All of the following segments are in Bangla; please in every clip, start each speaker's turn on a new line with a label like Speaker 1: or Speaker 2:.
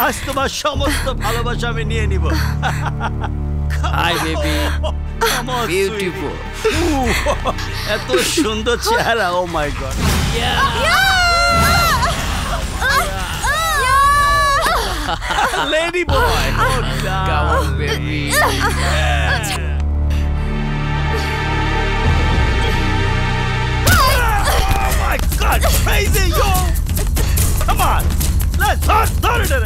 Speaker 1: আজ তোমার সমস্ত ভালোবাসা আমি নিয়ে নিব।
Speaker 2: হাই বেবি,
Speaker 1: বিউটিফুল, এত সুন্দর চেহারা, oh my God. Lady boy,
Speaker 2: come on baby.
Speaker 1: My God, crazy, yo! Come on, let's start it.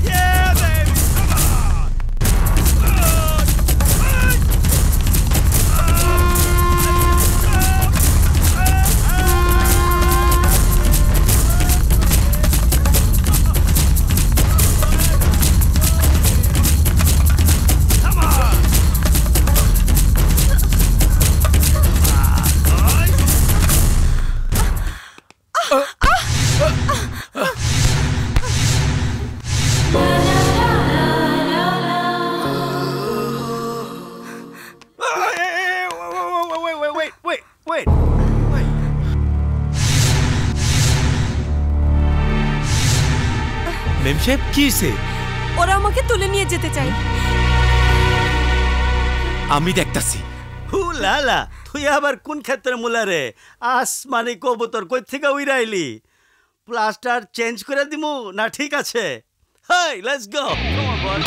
Speaker 1: Yeah, baby, come on. Wait.
Speaker 3: মেম সাহেব কি হইছে?
Speaker 4: ওরা আমাকে তুলে নিয়ে যেতে চাই।
Speaker 3: আমি দেখতাছি।
Speaker 1: হু লালা, তুই আবার কোন ক্ষেত্রে মুলা রে? আসমানি কবুতর কই থেকে উইরাইলি? প্লাস্টার চেঞ্জ করে দিমু না ঠিক আছে? হেই, লেটস গো। কাম অন বয়।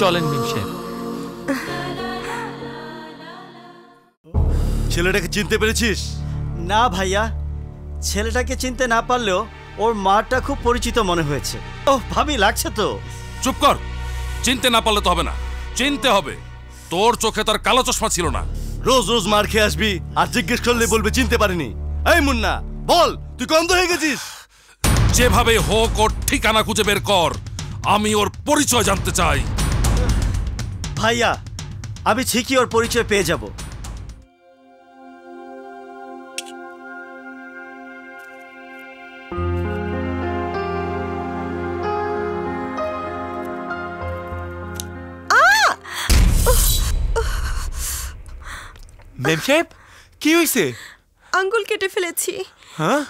Speaker 3: চলেন মেম সাহেব।
Speaker 5: ছেলেটাকে চিনতে পেরেছিস?
Speaker 1: না ভাইয়া, ছেলেটাকে চিনতে না পারলেও ওর মাটা খুব পরিচিত মনে হয়েছে। ওহ ভাবি, লাগছে তো।
Speaker 6: চুপ কর, চিনতে না পারলে তো হবে না, চিনতে হবে। তোর চোখে তার কালো চশমা ছিল না।
Speaker 5: রোজ রোজ মার খেয়ে আসবি আর জিজ্ঞেস করলে বলবে চিনতে পারিনি। এই মুন্না, বল তুই অন্ধ হয়ে গেছিস?
Speaker 6: যেভাবে হোক ওর ঠিকানা খুঁজে বের কর, আমি ওর পরিচয় জানতে চাই।
Speaker 1: ভাইয়া, আমি ঠিকই ওর পরিচয় পেয়ে যাব।
Speaker 3: মেম সাহেব কি হইছে?
Speaker 4: আঙ্গুল কেটে ফেলেছি।
Speaker 3: হ্যাঁ?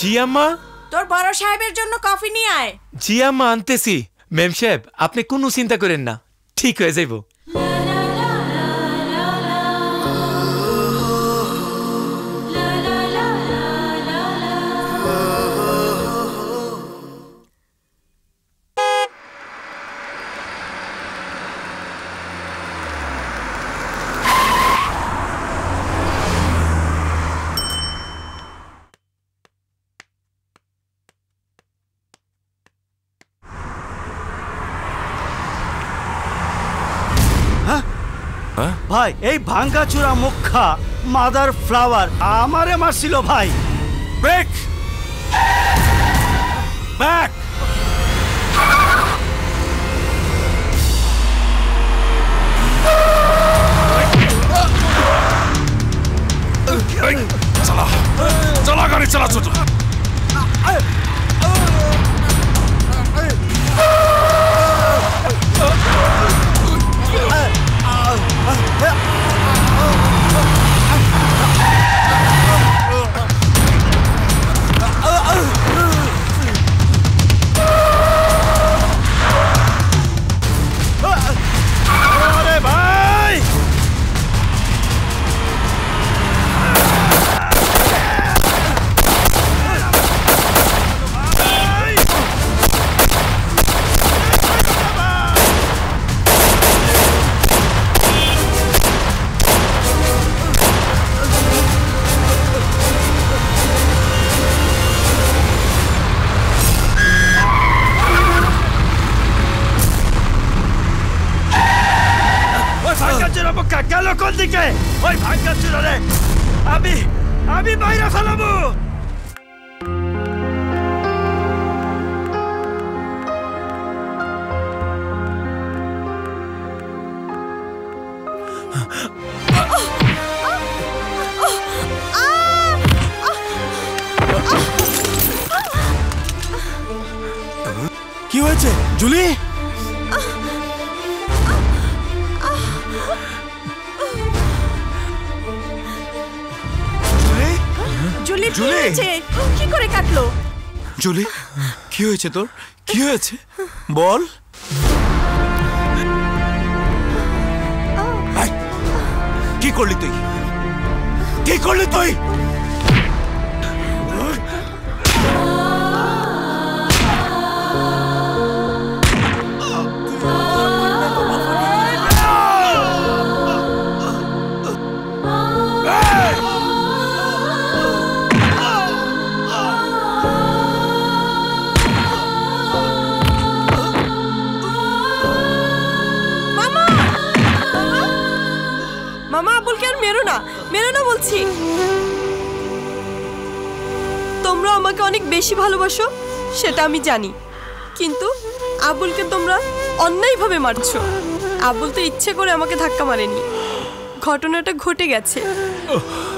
Speaker 3: জি আম্মা।
Speaker 4: তোর বড় সাহেবের জন্য কফি নিয়ে আয়।
Speaker 3: জি আম্মা, আনতেছি। মেম সাহেব আপনি কোনো চিন্তা করেন না, ঠিক হয়ে যাইব।
Speaker 1: ভাই এই ভাঙ্গাচুরা মুখা মাদার ফ্লাওয়ার আমারে মারছিল ভাই।
Speaker 6: ব্রেক ব্যাক চালা চালা গাড়ি চালা ছোট
Speaker 1: গেল কোন দিকে? ওই ভাঙ্গাচুরা রে আমি বাইরে ফেলাবো।
Speaker 5: কি হয়েছে জুলি?
Speaker 4: জুলি কি হয়েছে? কি করে কাটলো?
Speaker 5: জুলি কি হয়েছে তোর? কি হয়েছে বল। কি করলি তুই? কি করলি তুই?
Speaker 4: তোমরা আমাকে অনেক বেশি ভালোবাসো সেটা আমি জানি, কিন্তু আবুলকে তোমরা অন্যায়ভাবে মারছো। আবুল তো ইচ্ছে করে আমাকে ধাক্কা মারেনি, ঘটনাটা ঘটে গেছে।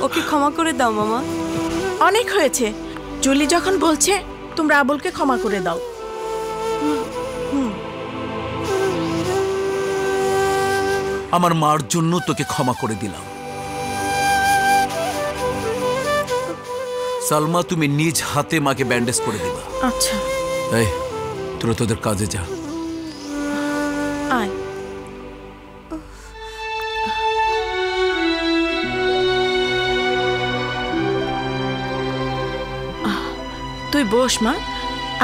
Speaker 4: ওকে ক্ষমা করে দাও মামা।
Speaker 7: অনেক হয়েছে, জুলি যখন বলছে তোমরা আবুলকে ক্ষমা করে দাও।
Speaker 8: আমার মার জন্য তোকে ক্ষমা করে দিলাম। সালমা, তুমি নিজ হাতে মাকে ব্যান্ডেজ করে দিবা।
Speaker 7: আচ্ছা।
Speaker 8: এই তোরা তোদের কাজে যা।
Speaker 7: আয়। তুই বস মা,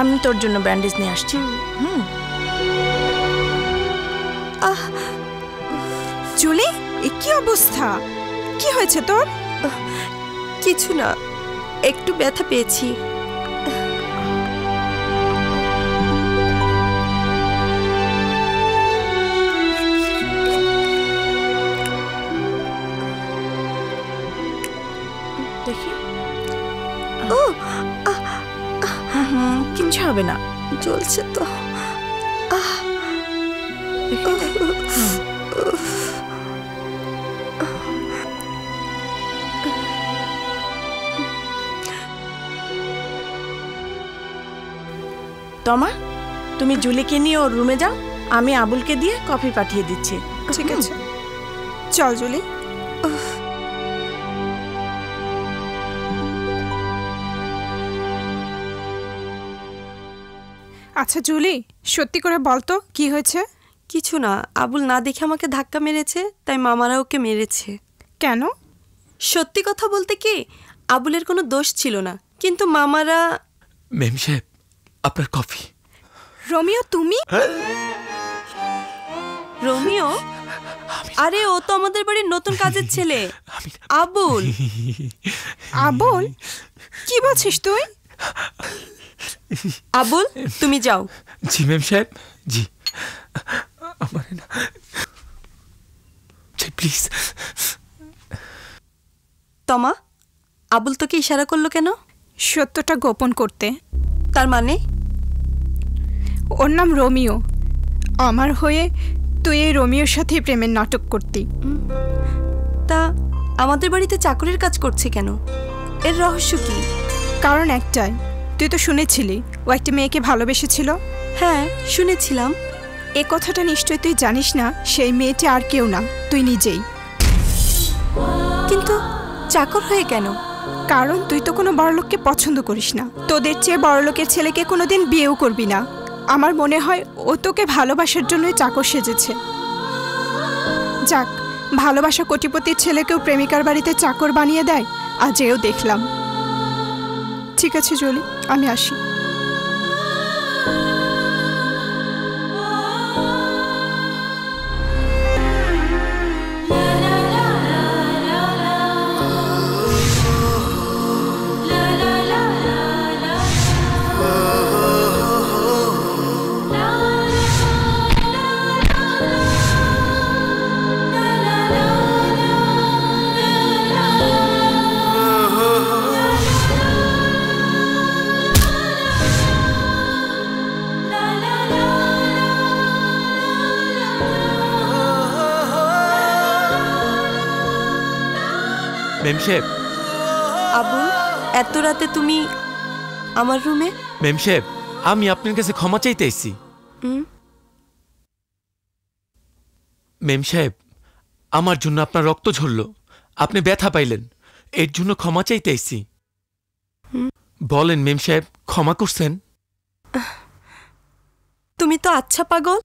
Speaker 7: আমি তোর জন্য ব্যান্ডেজ নিয়ে আসছি।
Speaker 4: জুলি, কি অবস্থা? কি হয়েছে তোর? কিছু না, একটু ব্যথা পেয়েছি।
Speaker 7: দেখি, কিচ্ছু হবে না,
Speaker 4: জ্বলছে তো।
Speaker 7: তমা, তুমি জুলিকে নিয়ে ওর রুমে যাও, আমি আবুলকে দিয়ে কফি পাঠিয়ে দিচ্ছি।
Speaker 4: ঠিক আছে, চল জুলি।
Speaker 9: আচ্ছা জুলি, সত্যি করে বল তো কি হয়েছে?
Speaker 4: কিছু না, আবুল না দেখে আমাকে ধাক্কা মেরেছে, তাই মামারা ওকে মেরেছে।
Speaker 9: কেন?
Speaker 4: সত্যি কথা বলতে কি, আবুলের কোনো দোষ ছিল না, কিন্তু মামারা।
Speaker 3: মেম সাহেব, আপনার কফি।
Speaker 9: রোমিও তুমি?
Speaker 4: রোমিও? আরে ও তো আমাদের বাড়ির নতুন কাজের ছেলে, আবুল।
Speaker 9: আবুল? কি বলছিস তুই?
Speaker 4: আবুল, তুমি যাও।
Speaker 3: জি মেম সাহেব, জি। আমার না, প্লিজ।
Speaker 4: তমা, আবুল তোকে ইশারা করলো কেন?
Speaker 9: সত্যটা গোপন করতে।
Speaker 4: তার মানে?
Speaker 9: ওর নাম রোমিও। আমার হয়ে তুই এই রোমিওর সাথে প্রেমের নাটক করতি।
Speaker 4: তা আমাদের বাড়িতে চাকরের কাজ করছে কেন? এর রহস্য কি?
Speaker 9: কারণ একটাই, তুই তো শুনেছিলি ও একটা মেয়েকে ভালোবেসেছিল।
Speaker 4: হ্যাঁ, শুনেছিলাম।
Speaker 9: এ কথাটা নিশ্চয়ই তুই জানিস না, সেই মেয়েটি আর কেউ না, তুই নিজেই।
Speaker 4: কিন্তু চাকর হয়ে কেন?
Speaker 9: কারণ তুই তো কোনো বড়লোককে পছন্দ করিস না, তোদের চেয়ে বড়লোকের ছেলেকে কোনোদিন বিয়েও করবি না। আমার মনে হয় ও তোকে ভালোবাসার জন্যই চাকর সেজেছে। যাক, ভালোবাসা কোটিপতির ছেলেকেও প্রেমিকার বাড়িতে চাকর বানিয়ে দেয়, আজ এও দেখলাম। ঠিক আছে জলি, আমি আসি।
Speaker 3: মেম সাহেব।
Speaker 4: আবুল, এত রাতে তুমি আমার রুমে?
Speaker 3: মেম সাহেব, আমি আপনার কাছে ক্ষমা চাইতে এসেছি। মেম সাহেব, আমার জন্য আপনার রক্ত ঝরল, আপনি ব্যথা পাইলেন, এর জন্য ক্ষমা চাইতে এসেছি। বলেন মেম সাহেব, ক্ষমা করছেন?
Speaker 4: তুমি তো আচ্ছা পাগল।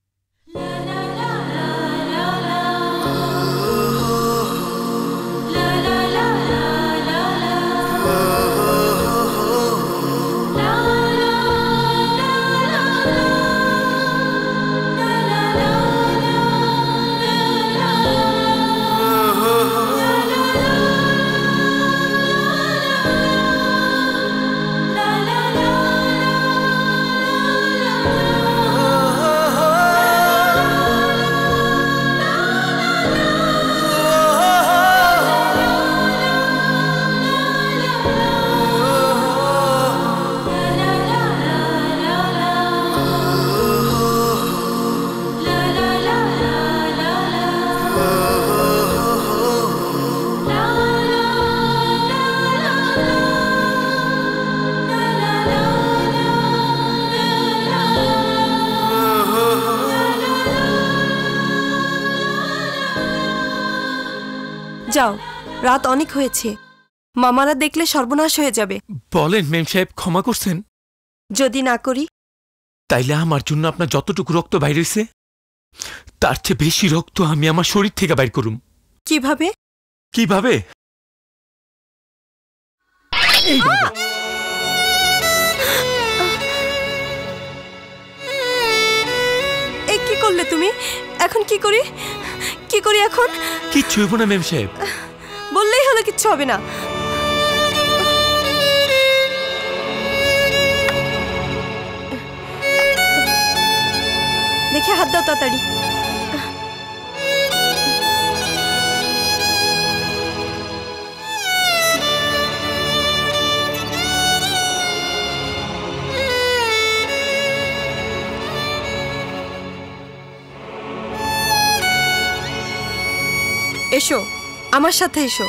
Speaker 4: যাও, রাত অনেক হয়েছে, মামারা দেখলে সর্বনাশ হয়ে যাবে।
Speaker 3: বলেন মেম সাহেব, ক্ষমা করছেন?
Speaker 4: যদি না করি?
Speaker 3: তাইলে আমার জন্য আপনার যতটুকু রক্ত বাইর হইছে, তার চেয়ে বেশি রক্ত আমি আমার শরীর থেকে বাইর করুম।
Speaker 4: কিভাবে?
Speaker 3: কিভাবে?
Speaker 4: এই কি করলে তুমি? এখন কি করি? কি করি এখন?
Speaker 3: কিচ্ছু হইব না মেম সাহেব।
Speaker 4: বললেই হলো, কিচ্ছু হবে না। দেখে হাত দাও তাড়াতাড়ি। এসো, আমার সাথে এসো।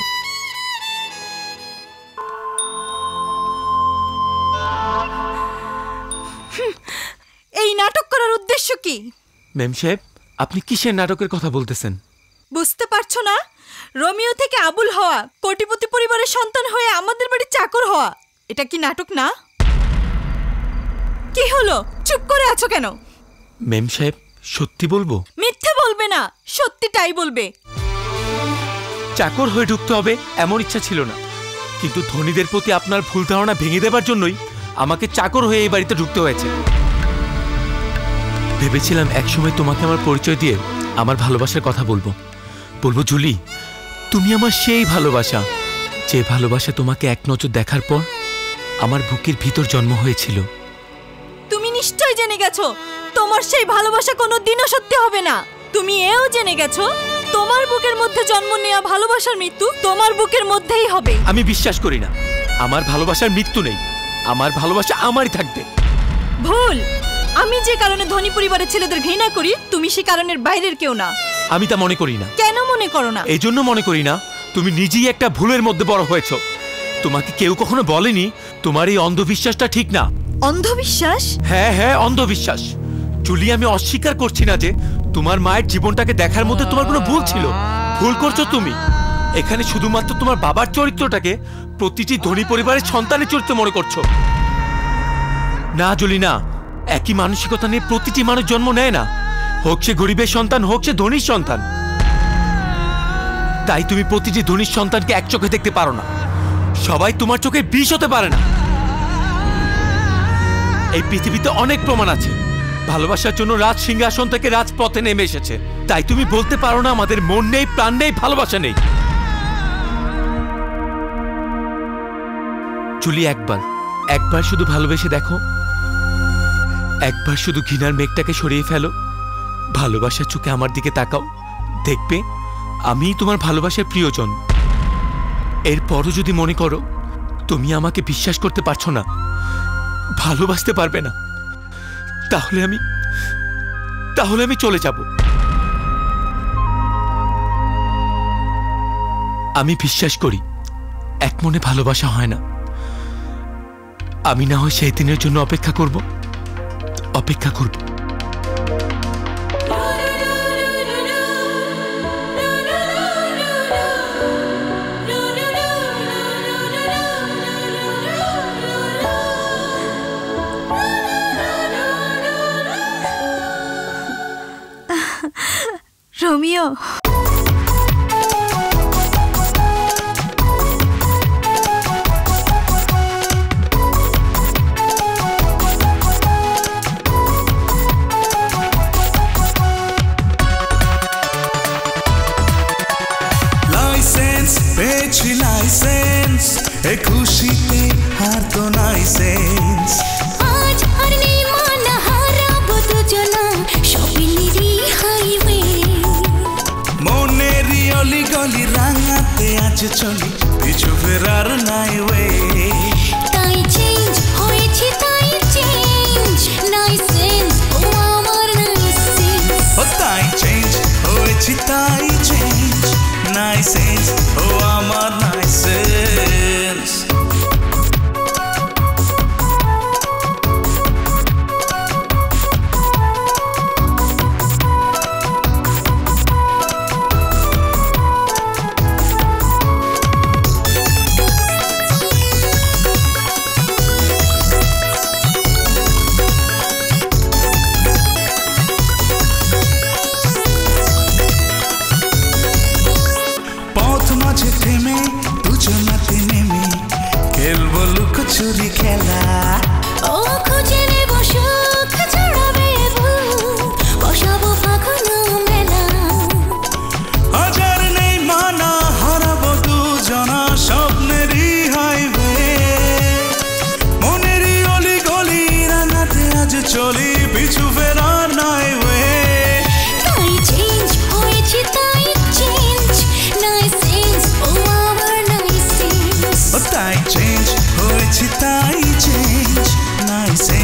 Speaker 4: এই নাটক করার উদ্দেশ্য কি?
Speaker 3: মেম সাহেব, আপনি কিসের নাটকের কথা বলতেছেন?
Speaker 4: বুঝতে পারছো না? রোমিও থেকে আবুল হওয়া, কোটিপতি পরিবারের সন্তান হয়ে আমাদের বাড়ির চাকর হওয়া, এটা কি নাটক না? কি হলো, চুপ করে আছো কেন?
Speaker 3: মেম সাহেব, সত্যি বলবো?
Speaker 10: মিথ্যে বলবে না, সত্যিটাই বলবে।
Speaker 3: চাকর হয়ে ঢুকতে হবে এমন ইচ্ছা ছিল না, কিন্তু ধনীদের প্রতি আপনার ভুল ধারণা ভেঙে দেবার জন্যই আমাকে চাকর হয়ে এই বাড়িতে ঢুকতে হয়েছে। ভেবেছিলাম একসময় তোমাকে আমার পরিচয় দিয়ে আমার ভালোবাসার কথা বলবো। জুলি, তুমি আমার সেই ভালোবাসা, যে ভালোবাসা তোমাকে এক নজর দেখার পর আমার বুকের ভিতর জন্ম হয়েছিল।
Speaker 10: তুমি নিশ্চয় জেনে গেছো তোমার সেই ভালোবাসা কোনো দিনও সত্যি হবে না। তুমি এও জেনে গেছো তোমার বুকের মধ্যে জন্ম নেওয়া ভালোবাসার মৃত্যু তোমার বুকের মধ্যেই হবে।
Speaker 3: আমি বিশ্বাস করি না আমার ভালোবাসার মৃত্যু নেই, আমার ভালোবাসা আমারই থাকবে।
Speaker 10: ভুল। আমি যে কারণে ধনী পরিবারের ছেলেদের ঘৃণা করি তুমি সে কারণের বাইরের কেউ না।
Speaker 3: আমি তা মনে করি না।
Speaker 10: কেন মনে করো না?
Speaker 3: এই জন্য মনে করি না, তুমি নিজেই একটা ভুলের মধ্যে বড় হয়েছো। তোমাকে কেউ কখনো বলেনি তোমার এই অন্ধবিশ্বাসটা ঠিক না।
Speaker 10: অন্ধবিশ্বাস?
Speaker 3: হ্যাঁ হ্যাঁ, অন্ধবিশ্বাস। জুলি, আমি অস্বীকার করছি না যে তোমার মায়ের জীবনটাকে দেখার মধ্যে তোমার কোনো ভুল ছিল। ভুল করছো তুমি। এখানে শুধুমাত্র তোমার বাবার চরিত্রটাকে প্রতিটি ধনী পরিবারের সন্তানের চরিত্র মনে করছো। না জুলি, না। একই মানসিকতা নিয়ে প্রতিটি মানুষ জন্ম নেয় না, হোক সে গরিবের সন্তান হোক সে ধনীর সন্তান। তাই তুমি প্রতিটি ধনীর সন্তানকে এক চোখে দেখতে পারো না। সবাই তোমার চোখে বিষ হতে পারে না। এই পৃথিবীতে অনেক প্রমাণ আছে ভালোবাসার জন্য রাজ সিংহাসন থেকে রাজপথে নেমে এসেছে। তাই তুমি বলতে পারো না আমাদের মন নেই, প্রাণ নেই, ভালোবাসা নেই। জুলি, একবার শুধু ভালোবেসে দেখো, একবার শুধু ঘৃণার মেঘটাকে সরিয়ে ফেলো, ভালোবাসার চোখে আমার দিকে তাকাও, দেখবে আমিই তোমার ভালোবাসার প্রিয়জন। এরপরও যদি মনে করো তুমি আমাকে বিশ্বাস করতে পারছো না, ভালোবাসতে পারবে না, তাহলে আমি চলে যাব। আমি বিশ্বাস করি এক মনে ভালোবাসা হয় না। আমি না হয় সেই দিনের জন্য অপেক্ষা করব।
Speaker 10: রোমিও,
Speaker 11: পেয়েছি লাইসেন্স, এ খুশিতে আর তো নাই সেন্স।
Speaker 12: আজ আর নেই মানা, হারাবো দুজনা শপিনেরই হাইওয়ে।
Speaker 11: মনেরই অলি গলি রাঙাতে আজ চলি, পিছু ফেরার নাই ওয়ে।
Speaker 12: তাই চেঞ্জ হয়েছে, তাই চেঞ্জ নাই সেন্স, ও আমার নাই সেন্স।
Speaker 11: ও তাই চেঞ্জ হয়েছে, তাই চেঞ্জ নাই সেন্স, ও আমার নাই সেন্স। চুরি খেলা
Speaker 12: ও খুঁজে নেব সুখ, ছড়াবে বসাবো ফাগুন মেলা।
Speaker 11: হাজার নেই মানা, হারাবো দুজনা স্বপ্নেরই হাইওয়ে। মনেরই অলি গলি রাঙাতে আজ চলি, পিছু ফেরার নাই ওয়ে।
Speaker 12: তাই চেঞ্জ হয়েছে, তাই চেঞ্জ নাই সেন্স, ও আমার নাই সেন্স।
Speaker 11: তাই চেঞ্জ হয়েছে, তাই চেঞ্জ নাই সেন্স।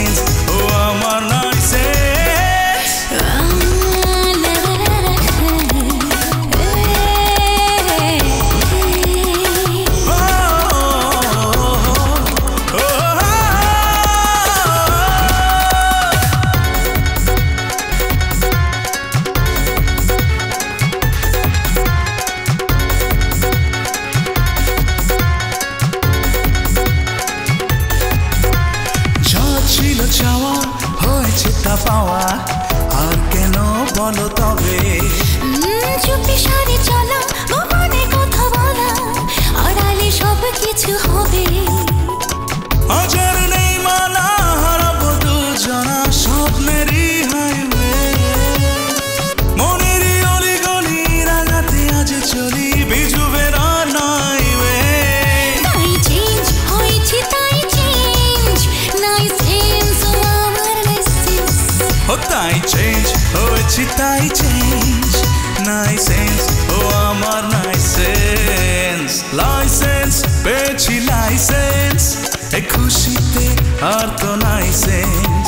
Speaker 11: হয়েছি তাই চেঞ্জ নাই সেন্স ও আমার নাই সেন্স লাইসেন্স পেয়েছি লাইসেন্স এ খুশিতে আর তো নাই সেন্স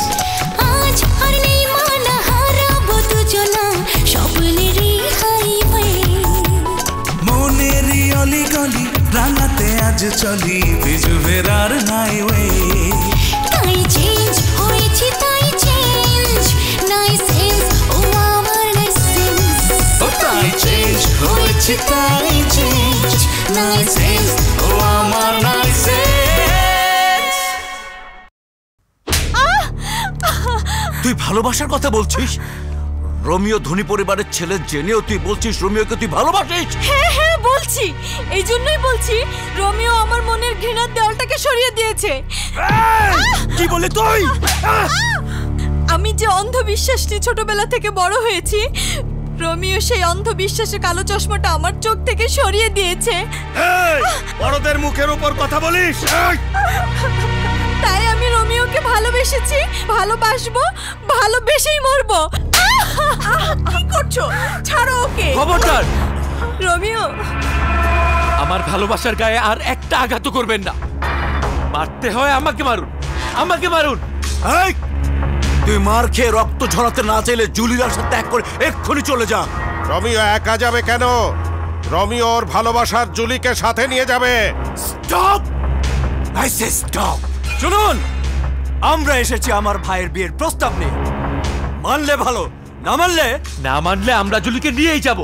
Speaker 12: আজ আর নেই মানা হারাবো দুজনা স্বপ্নেরই হাইওয়ে
Speaker 11: মনেরই অলি গলি রাঙাতে আজ চলি বিজু ফেরার নাই ওয়ে
Speaker 12: তাই চেঞ্জ হয়েছি তাই চেঞ্জ নাই সেন্স ও আমার নাই সেন্স
Speaker 11: ও তাই চেঞ্জ হয়েছি তাই চেঞ্জ নাই সেন্স ও আমার নাই সেন্স
Speaker 8: তুই ভালোবাসার কথা বলছিস? রোমিও ধনী পরিবারের ছেলে জেনেও তুই বলছিস রোমিওকে তুই ভালোবাসিস?
Speaker 10: হ্যাঁ হ্যাঁ বলছি, এই জন্যই বলছি রোমিও আমার মনের ঘৃণার দেওয়ালটাকে সরিয়ে দিয়েছে।
Speaker 8: কি বলে তুই?
Speaker 10: আমি যে অন্ধবিশ্বাস নিয়ে ছোটবেলা থেকে বড় হয়েছি, রোমিও সেই অন্ধবিশ্বাসের কালো চশমাটা আমার চোখ থেকে সরিয়ে দিয়েছে।
Speaker 5: বড়দের মুখের উপর কথা বলিস?
Speaker 10: তাই আমি রোমিওকে ভালোবেসেছি, ভালোবাসবো, ভালোবেসেই মরবো।
Speaker 7: কি করছো? ছাড়ো ওকে।
Speaker 3: খবরদার,
Speaker 10: রোমিও
Speaker 3: আমার ভালোবাসার গায়ে আর একটা আঘাত করবেন না। মারতে হয় আমাকে মারুন, আমাকে মারুন।
Speaker 8: এই, তুই মার খেয়ে রক্ত ঝরাতে না চাইলে জুলির সাথে ত্যাগ করে এক্ষুনি চলে যা।
Speaker 5: রোমিও একা যাবে কেন? রোমিও ওর ভালোবাসার জুলিকে সাথে নিয়ে যাবে।
Speaker 8: স্টপ! I say stop! শুনুন, আমরা এসেছি আমার ভাইয়ের বিয়ের প্রস্তাব নিয়ে। মানলে ভালো, না মানলে
Speaker 3: আমরা জুলিকে নিয়েই যাব।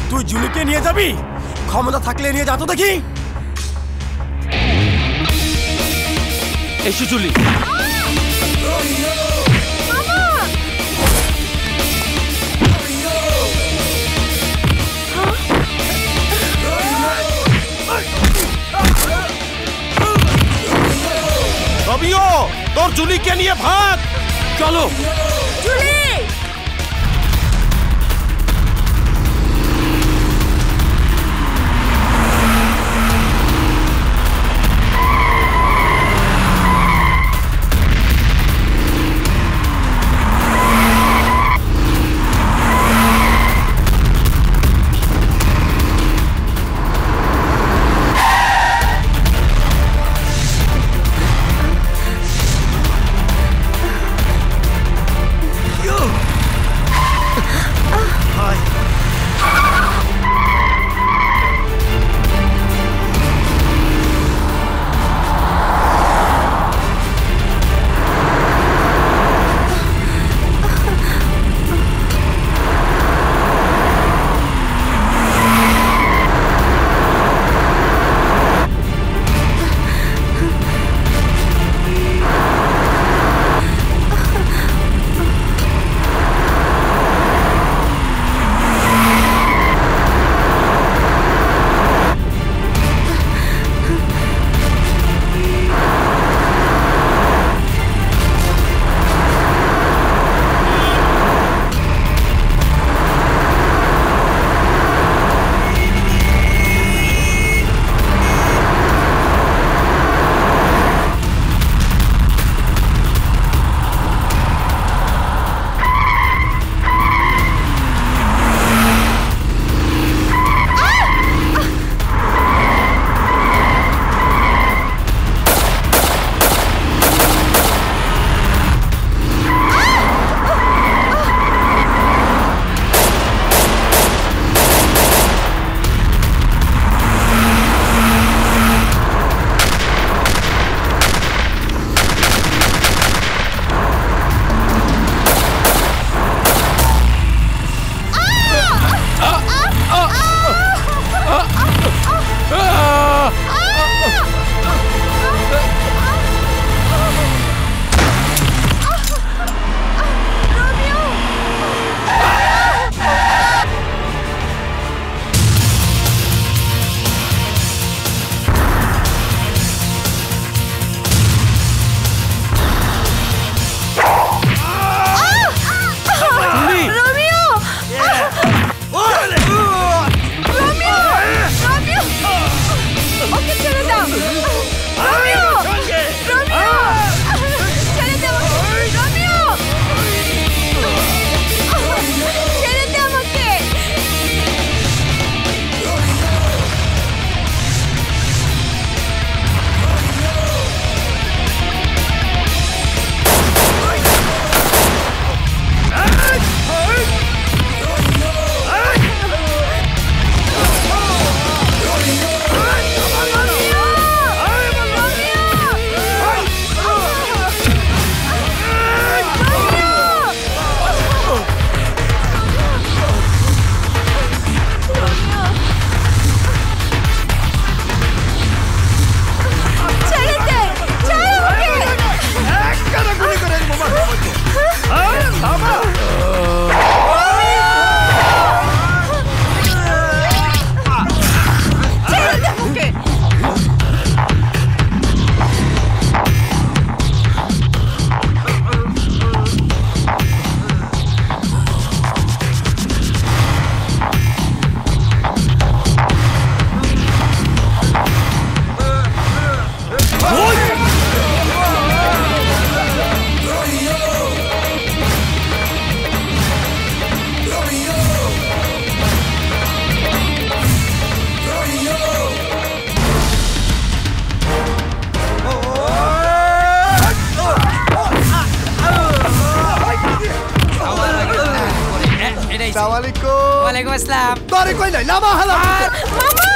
Speaker 8: তুই জুলিকে নিয়ে যাবি? ক্ষমতা থাকলে নিয়ে যা তো দেখি।
Speaker 3: এসো জুলি।
Speaker 5: রোমিও, তোর জুলিকে নিয়ে ভাগ।
Speaker 3: চলো।
Speaker 10: জুলি!
Speaker 5: আলাইকুম।
Speaker 2: ওয়ালাইকুম আসসালাম।
Speaker 5: তোরে কই নাই নামা হালা
Speaker 4: মামা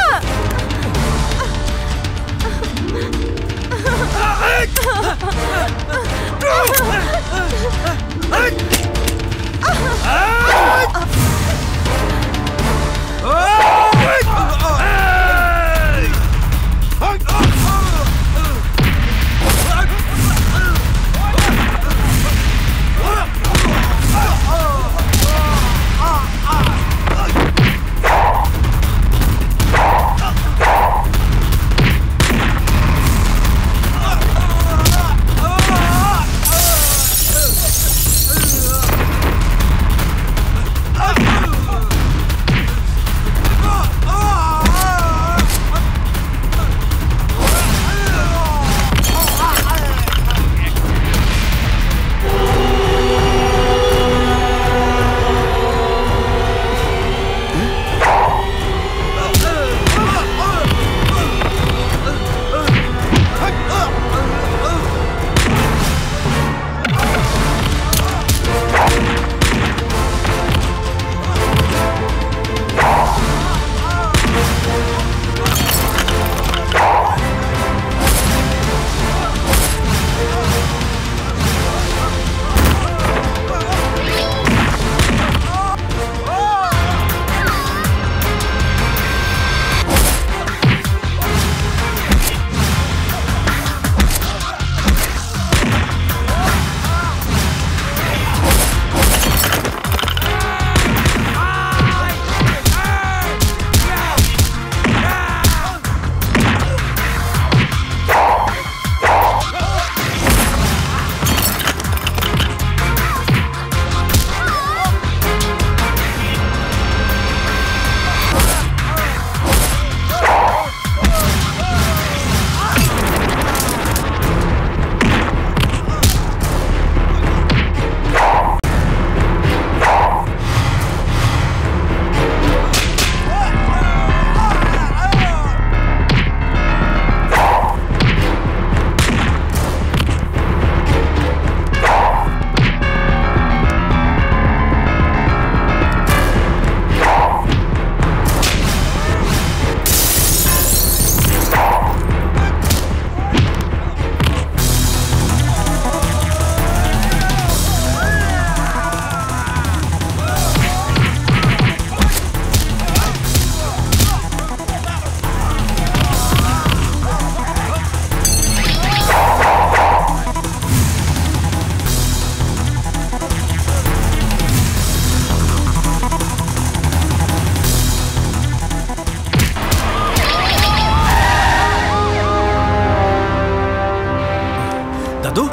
Speaker 8: দাদু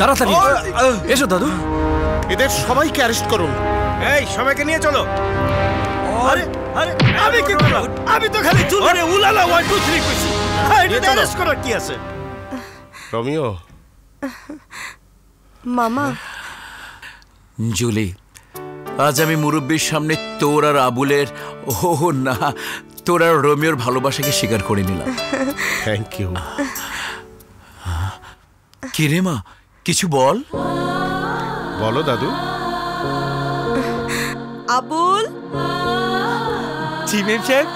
Speaker 8: তাড়াতাড়ি এসো দাদু।
Speaker 5: এদের সবাইকে অ্যারেস্ট করুন।
Speaker 1: এই সবাইকে নিয়ে চলো। আরে আরে আমি কি করলাম? আমি তো খালি চুলে উলালা 1 2 3 কইছি। এটা অ্যারেস্ট করার কি আছে?
Speaker 5: রমিও
Speaker 4: মামা
Speaker 13: জুলি, আজ আমি মুরব্বীর সামনে তোর আর আবুলের না তোর আর রোমিওর ভালোবাসাকে স্বীকার করে নিলাম।
Speaker 5: Thank you.
Speaker 13: কি রে মা, কিছু বল।
Speaker 5: বলো দাদু।
Speaker 4: আবুল
Speaker 3: জি মেম সাহেব।